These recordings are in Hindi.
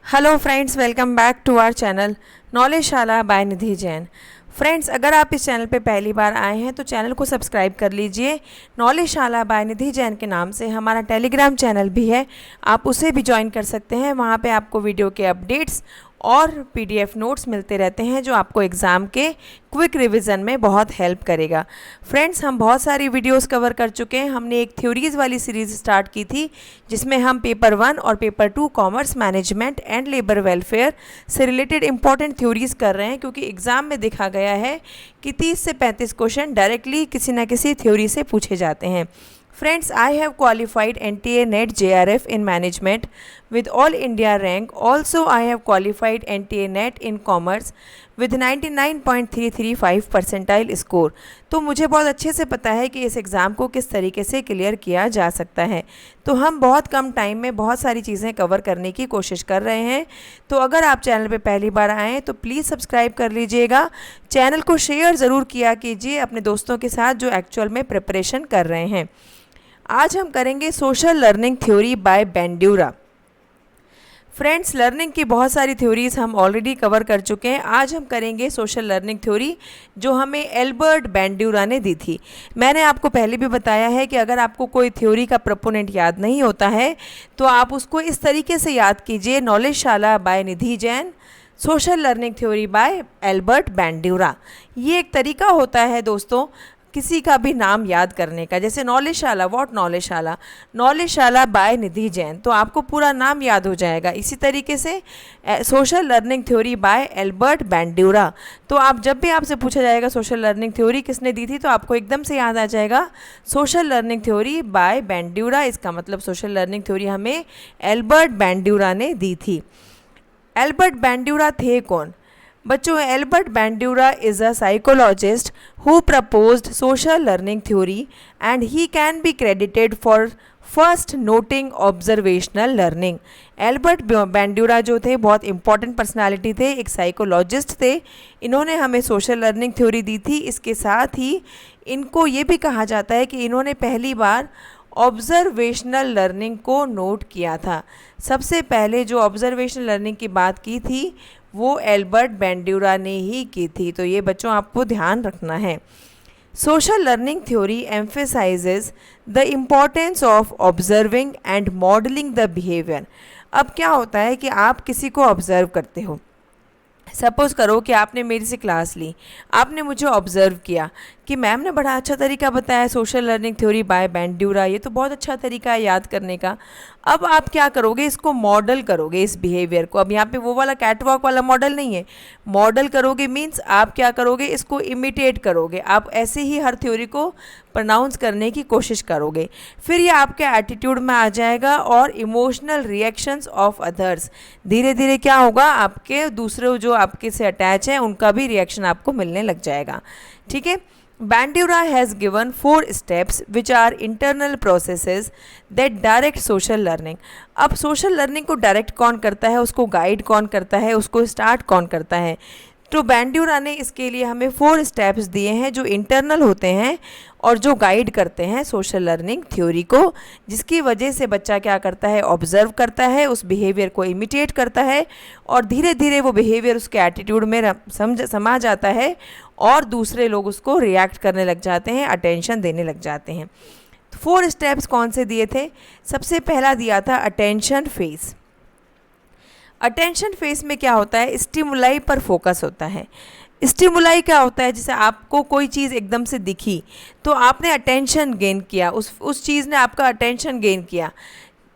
Hello friends, welcome back to our channel Knowledgeshala by Nidhi Jain. Friends, अगर आप इस चैनल पे पहली बार आए हैं तो चैनल को सब्सक्राइब कर लीजिए। नॉलेजशाला बाय निधि जैन के नाम से हमारा टेलीग्राम चैनल भी है, आप उसे भी ज्वाइन कर सकते हैं। वहाँ पे आपको वीडियो के अपडेट्स और पीडीएफ नोट्स मिलते रहते हैं जो आपको एग्ज़ाम के क्विक रिवीजन में बहुत हेल्प करेगा। फ्रेंड्स, हम बहुत सारी वीडियोस कवर कर चुके हैं। हमने एक थ्योरीज़ वाली सीरीज़ स्टार्ट की थी जिसमें हम पेपर 1 और paper 2 commerce management and labour welfare से रिलेटेड इंपॉर्टेंट थ्योरीज़ कर रहे हैं, क्योंकि एग्ज़ाम में देखा गया है कि 30 से 35 क्वेश्चन डायरेक्टली किसी न किसी थ्योरी से पूछे जाते हैं। Friends, I have qualified NTA NET JRF in management with all India rank. Also, I have qualified NTA NET in commerce with 99.335 percentile score. तो मुझे बहुत अच्छे से पता है कि इस एग्ज़ाम को किस तरीके से क्लियर किया जा सकता है। तो हम बहुत कम टाइम में बहुत सारी चीज़ें कवर करने की कोशिश कर रहे हैं। तो अगर आप चैनल पे पहली बार आएँ तो प्लीज़ सब्सक्राइब कर लीजिएगा। चैनल को शेयर ज़रूर किया कीजिए अपने दोस्तों के साथ जो एक्चुअल में प्रिपरेशन कर रहे हैं। आज हम करेंगे social learning theory by Bandura. Friends, learning की बहुत सारी थ्योरीज़ हम ऑलरेडी कवर कर चुके हैं। आज हम करेंगे सोशल लर्निंग थ्योरी जो हमें एल्बर्ट बैंड्यूरा ने दी थी। मैंने आपको पहले भी बताया है कि अगर आपको कोई थ्योरी का प्रोपोनेंट याद नहीं होता है तो आप उसको इस तरीके से याद कीजिए, Knowledgeshala by Nidhi Jain, social learning theory by Albert Bandura. ये एक तरीका होता है दोस्तों किसी का भी नाम याद करने का। जैसे नॉलेजशाला, व्हाट नॉलेजशाला, नॉलेजशाला बाय निधि जैन, तो आपको पूरा नाम याद हो जाएगा। इसी तरीके से social learning theory by Albert Bandura, तो आप जब भी आपसे पूछा जाएगा सोशल लर्निंग थ्योरी किसने दी थी तो आपको एकदम से याद आ जाएगा social learning theory by Bandura. इसका मतलब सोशल लर्निंग थ्योरी हमें एल्बर्ट बैंड्यूरा ने दी थी। एल्बर्ट बैंड्यूरा थे कौन? बच्चों, Albert Bandura is a psychologist who proposed social learning theory and he can be credited for first noting observational learning. Albert Bandura जो थे बहुत इंपॉर्टेंट पर्सनालिटी थे, एक साइकोलॉजिस्ट थे। इन्होंने हमें सोशल लर्निंग थ्योरी दी थी। इसके साथ ही इनको ये भी कहा जाता है कि इन्होंने पहली बार ऑब्जर्वेशनल लर्निंग को नोट किया था। सबसे पहले जो ऑब्जर्वेशनल लर्निंग की बात की थी वो एल्बर्ट बैंड्यूरा ने ही की थी। तो ये बच्चों आपको ध्यान रखना है। Social learning theory emphasises the importance of observing and modelling the behaviour. अब क्या होता है कि आप किसी को ऑब्जर्व करते हो। सपोज़ करो कि आपने मेरी से क्लास ली, आपने मुझे ऑब्ज़र्व किया कि मैम ने बड़ा अच्छा तरीका बताया सोशल लर्निंग थ्योरी बाय बैंड्यूरा, ये तो बहुत अच्छा तरीका है याद करने का। अब आप क्या करोगे, इसको मॉडल करोगे इस बिहेवियर को। अब यहाँ पे वो वाला कैटवॉक वाला मॉडल नहीं है, मॉडल करोगे मीन्स आप क्या करोगे, इसको इमिटेट करोगे। आप ऐसे ही हर थ्योरी को प्रोनाउंस करने की कोशिश करोगे। फिर ये आपके एटीट्यूड में आ जाएगा और इमोशनल रिएक्शंस ऑफ अदर्स, धीरे धीरे क्या होगा, आपके दूसरे जो आपके से अटैच हैं उनका भी रिएक्शन आपको मिलने लग जाएगा। ठीक है। Bandura has given 4 steps which are internal processes that direct social learning. अब सोशल लर्निंग को डायरेक्ट कौन करता है, उसको गाइड कौन करता है, उसको स्टार्ट कौन करता है? तो बैंड्यूरा ने इसके लिए हमें 4 स्टेप्स दिए हैं जो इंटरनल होते हैं और जो गाइड करते हैं सोशल लर्निंग थ्योरी को, जिसकी वजह से बच्चा क्या करता है, ऑब्जर्व करता है, उस बिहेवियर को इमिटेट करता है और धीरे धीरे वो बिहेवियर उसके एटीट्यूड में समा जाता है और दूसरे लोग उसको रिएक्ट करने लग जाते हैं, अटेंशन देने लग जाते हैं। 4 स्टेप्स कौन से दिए थे? सबसे पहला दिया था अटेंशन फेज। अटेंशन फेज में क्या होता है, स्टिमुलाई पर फोकस होता है। स्टिमुलाई क्या होता है, जैसे आपको कोई चीज़ एकदम से दिखी तो आपने अटेंशन गेन किया, उस चीज़ ने आपका अटेंशन गेन किया।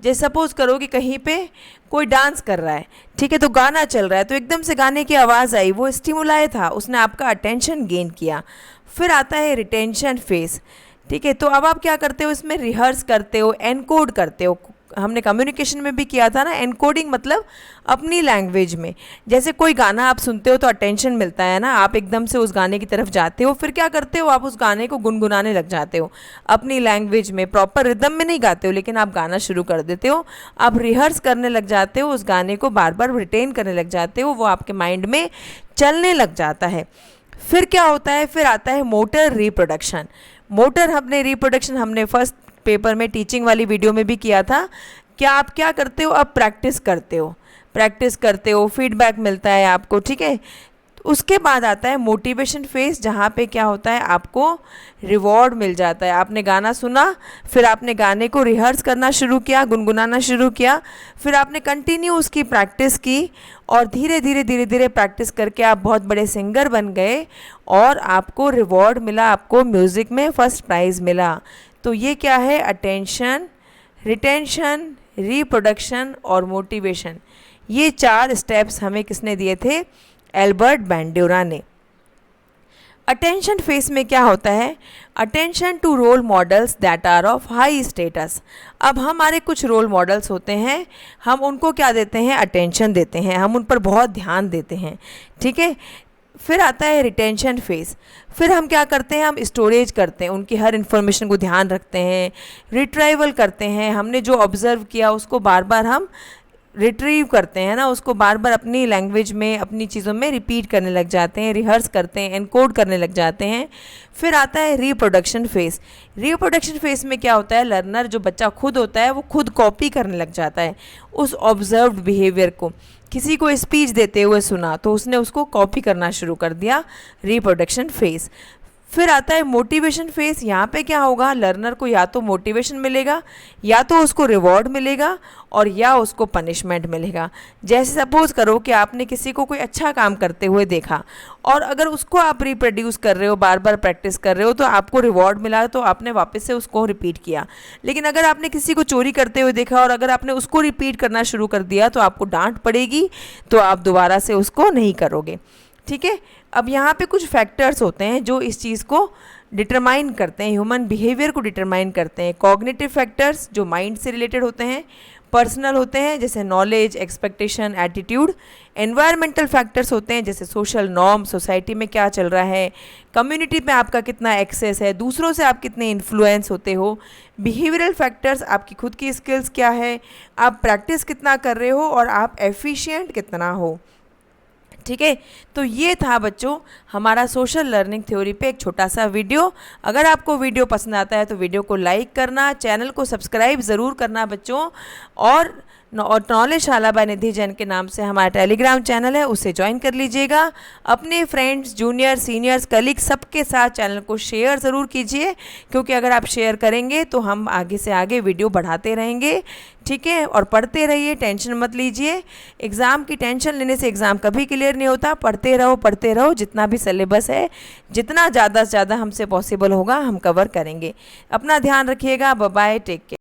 जैसे सपोज़ करो कि कहीं पे कोई डांस कर रहा है, ठीक है, तो गाना चल रहा है तो एकदम से गाने की आवाज़ आई, वो स्टिमुलाई था, उसने आपका अटेंशन गेन किया। फिर आता है रिटेंशन फेज। ठीक है, तो अब आप क्या करते हो, इसमें रिहर्स करते हो, एनकोड करते हो। हमने कम्युनिकेशन में भी किया था ना, एनकोडिंग मतलब अपनी लैंग्वेज में। जैसे कोई गाना आप सुनते हो तो अटेंशन मिलता है ना, आप एकदम से उस गाने की तरफ जाते हो, फिर क्या करते हो, आप उस गाने को गुनगुनाने लग जाते हो अपनी लैंग्वेज में। प्रॉपर रिदम में नहीं गाते हो लेकिन आप गाना शुरू कर देते हो, आप रिहर्स करने लग जाते हो, उस गाने को बार बार रिटेन करने लग जाते हो, वो आपके माइंड में चलने लग जाता है। फिर क्या होता है, फिर आता है मोटर रिप्रोडक्शन। मोटर रिप्रोडक्शन हमने फर्स्ट पेपर में टीचिंग वाली वीडियो में भी किया था। क्या आप क्या करते हो, अब प्रैक्टिस करते हो। प्रैक्टिस करते हो, फीडबैक मिलता है आपको, ठीक है। उसके बाद आता है मोटिवेशन फेज, जहाँ पे क्या होता है, आपको रिवॉर्ड मिल जाता है। आपने गाना सुना, फिर आपने गाने को रिहर्स करना शुरू किया, गुनगुनाना शुरू किया, फिर आपने कंटिन्यू उसकी प्रैक्टिस की और धीरे धीरे धीरे धीरे प्रैक्टिस करके आप बहुत बड़े सिंगर बन गए और आपको रिवॉर्ड मिला, आपको म्यूज़िक में फर्स्ट प्राइज़ मिला। तो ये क्या है, अटेंशन, रिटेंशन, रिप्रोडक्शन और मोटिवेशन। ये 4 स्टेप्स हमें किसने दिए थे, एल्बर्ट बैंड्यूरा ने। अटेंशन फेस में क्या होता है, attention to role models that are of high status. अब हमारे कुछ रोल मॉडल्स होते हैं, हम उनको क्या देते हैं, अटेंशन देते हैं, हम उन पर बहुत ध्यान देते हैं, ठीक है। फिर आता है रिटेंशन फेस, फिर हम क्या करते हैं, हम स्टोरेज करते हैं, उनकी हर इन्फॉर्मेशन को ध्यान रखते हैं, रिट्राइवल करते हैं, हमने जो ऑब्ज़र्व किया उसको बार बार हम रिट्रीव करते हैं ना, उसको बार बार अपनी लैंग्वेज में, अपनी चीज़ों में रिपीट करने लग जाते हैं, रिहर्स करते हैं, एनकोड करने लग जाते हैं। फिर आता है रिप्रोडक्शन फेस। रिप्रोडक्शन फेस में क्या होता है, लर्नर जो बच्चा खुद होता है वो खुद कॉपी करने लग जाता है उस ऑब्जर्व्ड बिहेवियर को। किसी को स्पीच देते हुए सुना तो उसने उसको कॉपी करना शुरू कर दिया, रिप्रोडक्शन फेस। फिर आता है मोटिवेशन फेस। यहाँ पे क्या होगा, लर्नर को या तो मोटिवेशन मिलेगा, या तो उसको रिवॉर्ड मिलेगा और या उसको पनिशमेंट मिलेगा। जैसे सपोज़ करो कि आपने किसी को कोई अच्छा काम करते हुए देखा और अगर उसको आप रिप्रोड्यूस कर रहे हो, बार बार प्रैक्टिस कर रहे हो, तो आपको रिवॉर्ड मिला तो आपने वापस से उसको रिपीट किया। लेकिन अगर आपने किसी को चोरी करते हुए देखा और अगर आपने उसको रिपीट करना शुरू कर दिया तो आपको डांट पड़ेगी, तो आप दोबारा से उसको नहीं करोगे, ठीक है। अब यहाँ पे कुछ फैक्टर्स होते हैं जो इस चीज़ को डिटरमाइन करते हैं, ह्यूमन बिहेवियर को डिटरमाइन करते हैं। कॉग्निटिव फैक्टर्स जो माइंड से रिलेटेड होते हैं, पर्सनल होते हैं जैसे knowledge, expectation, attitude. Environmental factors होते हैं जैसे सोशल नॉर्म, सोसाइटी में क्या चल रहा है, कम्युनिटी में आपका कितना एक्सेस है, दूसरों से आप कितने इन्फ्लुएंस होते हो। बिहेवियरल फैक्टर्स, आपकी खुद की स्किल्स क्या है, आप प्रैक्टिस कितना कर रहे हो और आप एफिशिएंट कितना हो, ठीक है। तो ये था बच्चों हमारा सोशल लर्निंग थ्योरी पे एक छोटा सा वीडियो। अगर आपको वीडियो पसंद आता है तो वीडियो को लाइक करना, चैनल को सब्सक्राइब ज़रूर करना बच्चों, और नॉलेज शाला बाय निधि जैन के नाम से हमारा टेलीग्राम चैनल है, उसे ज्वाइन कर लीजिएगा। अपने फ्रेंड्स, जूनियर, सीनियर्स, कलीग्स सबके साथ चैनल को शेयर ज़रूर कीजिए, क्योंकि अगर आप शेयर करेंगे तो हम आगे से आगे वीडियो बढ़ाते रहेंगे, ठीक है। और पढ़ते रहिए, टेंशन मत लीजिए। एग्ज़ाम की टेंशन लेने से एग्ज़ाम कभी क्लियर नहीं होता। पढ़ते रहो, जितना भी सिलेबस है, जितना ज़्यादा से ज़्यादा हमसे पॉसिबल होगा हम कवर करेंगे। अपना ध्यान रखिएगा। Bye bye, take care.